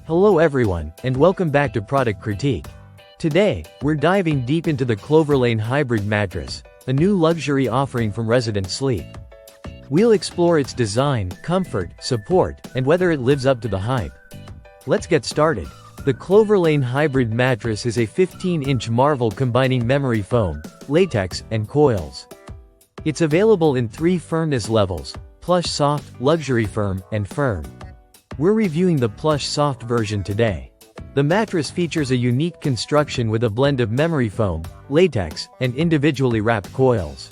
Hello everyone, and welcome back to Product Critique. Today, we're diving deep into the Cloverlane Hybrid Mattress, a new luxury offering from Resident Sleep. We'll explore its design, comfort, support, and whether it lives up to the hype. Let's get started. The Cloverlane Hybrid Mattress is a 15-inch marvel combining memory foam, latex, and coils. It's available in 3 firmness levels: plush soft, luxury firm, and firm. We're reviewing the plush soft version today. The mattress features a unique construction with a blend of memory foam, latex, and individually wrapped coils.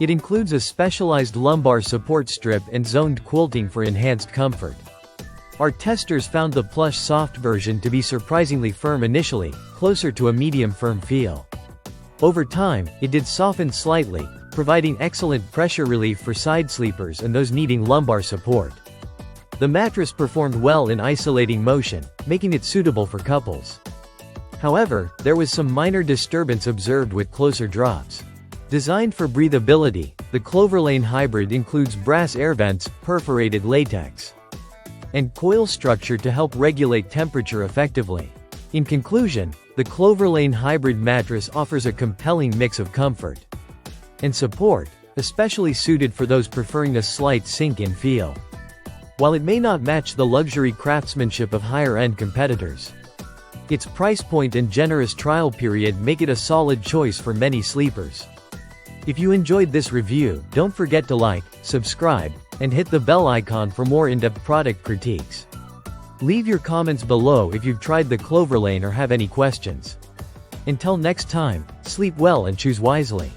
It includes a specialized lumbar support strip and zoned quilting for enhanced comfort. Our testers found the plush soft version to be surprisingly firm initially, closer to a medium firm feel. Over time, it did soften slightly, providing excellent pressure relief for side sleepers and those needing lumbar support. The mattress performed well in isolating motion, making it suitable for couples. However, there was some minor disturbance observed with closer drops. Designed for breathability, the Cloverlane Hybrid includes brass air vents, perforated latex, and coil structure to help regulate temperature effectively. In conclusion, the Cloverlane Hybrid Mattress offers a compelling mix of comfort and support, especially suited for those preferring a slight sink-in feel. While it may not match the luxury craftsmanship of higher-end competitors, its price point and generous trial period make it a solid choice for many sleepers. If you enjoyed this review, don't forget to like, subscribe, and hit the bell icon for more in-depth product critiques. Leave your comments below if you've tried the Cloverlane or have any questions. Until next time, sleep well and choose wisely.